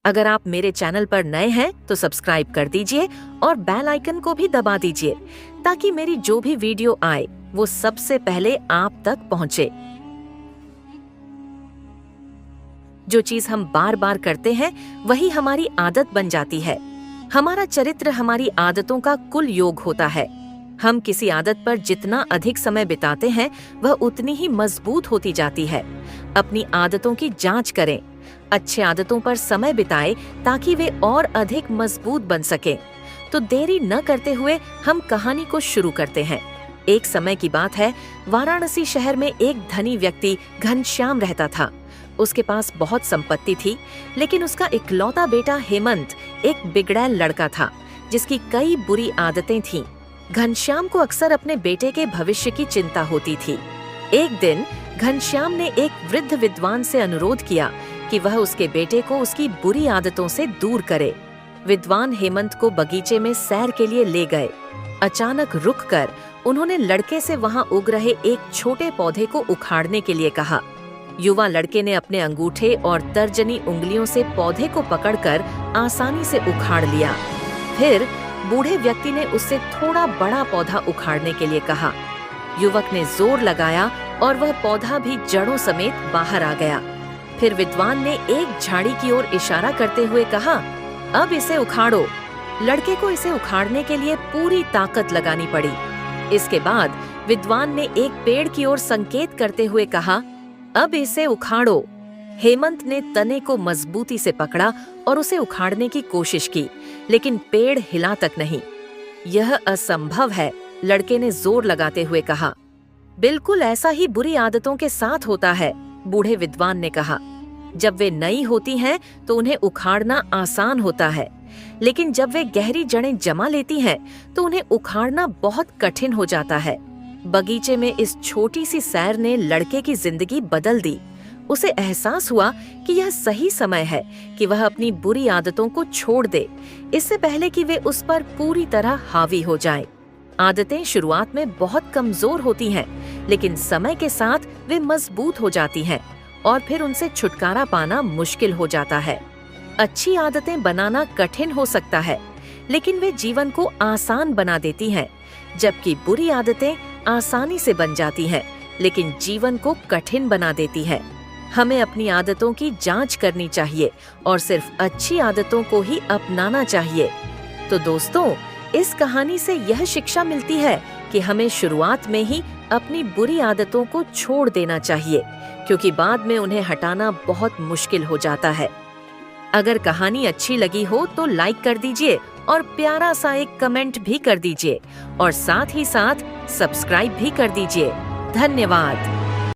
अगर आप मेरे चैनल पर नए हैं तो सब्सक्राइब कर दीजिए और बेल आइकन को भी दबा दीजिए ताकि मेरी जो भी वीडियो आए वो सबसे पहले आप तक पहुंचे। जो चीज हम बार बार करते हैं वही हमारी आदत बन जाती है। हमारा चरित्र हमारी आदतों का कुल योग होता है। हम किसी आदत पर जितना अधिक समय बिताते हैं वह उतनी ही मजबूत होती जाती है। अपनी आदतों की जांच करें, अच्छे आदतों पर समय बिताएं ताकि वे और अधिक मजबूत बन सकें। तो देरी न करते हुए हम कहानी को शुरू करते हैं। एक समय की बात है, वाराणसी शहर में एक धनी व्यक्ति घनश्याम रहता था। उसके पास बहुत संपत्ति थी, लेकिन उसका इकलौता बेटा हेमंत एक बिगड़ैल लड़का था जिसकी कई बुरी आदतें थीं। घनश्याम को अक्सर अपने बेटे के भविष्य की चिंता होती थी। एक दिन घनश्याम ने एक वृद्ध विद्वान से अनुरोध किया कि वह उसके बेटे को उसकी बुरी आदतों से दूर करे। विद्वान हेमंत को बगीचे में सैर के लिए ले गए। अचानक रुककर उन्होंने लड़के से वहां उग रहे एक छोटे पौधे को उखाड़ने के लिए कहा। युवा लड़के ने अपने अंगूठे और तर्जनी उंगलियों से पौधे को पकड़कर आसानी से उखाड़ लिया। फिर बूढ़े व्यक्ति ने उससे थोड़ा बड़ा पौधा उखाड़ने के लिए कहा। युवक ने जोर लगाया और वह पौधा भी जड़ों समेत बाहर आ गया। फिर विद्वान ने एक झाड़ी की ओर इशारा करते हुए कहा, अब इसे उखाड़ो। लड़के को इसे उखाड़ने के लिए पूरी ताकत लगानी पड़ी। इसके बाद विद्वान ने एक पेड़ की ओर संकेत करते हुए कहा, अब इसे उखाड़ो। हेमंत ने तने को मजबूती से पकड़ा और उसे उखाड़ने की कोशिश की, लेकिन पेड़ हिला तक नहीं। यह असंभव है, लड़के ने जोर लगाते हुए कहा। बिल्कुल ऐसा ही बुरी आदतों के साथ होता है, बूढ़े विद्वान ने कहा। जब वे नई होती हैं तो उन्हें उखाड़ना आसान होता है, लेकिन जब वे गहरी जड़ें जमा लेती हैं तो उन्हें उखाड़ना बहुत कठिन हो जाता है। बगीचे में इस छोटी सी सैर ने लड़के की जिंदगी बदल दी। उसे एहसास हुआ कि यह सही समय है कि वह अपनी बुरी आदतों को छोड़ दे, इससे पहले कि वे उस पर पूरी तरह हावी हो जाएं। आदतें शुरुआत में बहुत कमजोर होती हैं, लेकिन समय के साथ वे मजबूत हो जाती हैं और फिर उनसे छुटकारा पाना मुश्किल हो जाता है। अच्छी आदतें बनाना कठिन हो सकता है, लेकिन वे जीवन को आसान बना देती हैं, जबकि बुरी आदतें आसानी से बन जाती हैं, लेकिन जीवन को कठिन बना देती है। हमें अपनी आदतों की जांच करनी चाहिए और सिर्फ अच्छी आदतों को ही अपनाना चाहिए। तो दोस्तों, इस कहानी से यह शिक्षा मिलती है कि हमें शुरुआत में ही अपनी बुरी आदतों को छोड़ देना चाहिए, क्योंकि बाद में उन्हें हटाना बहुत मुश्किल हो जाता है। अगर कहानी अच्छी लगी हो तो लाइक कर दीजिए और प्यारा सा एक कमेंट भी कर दीजिए और साथ ही साथ सब्सक्राइब भी कर दीजिए। धन्यवाद।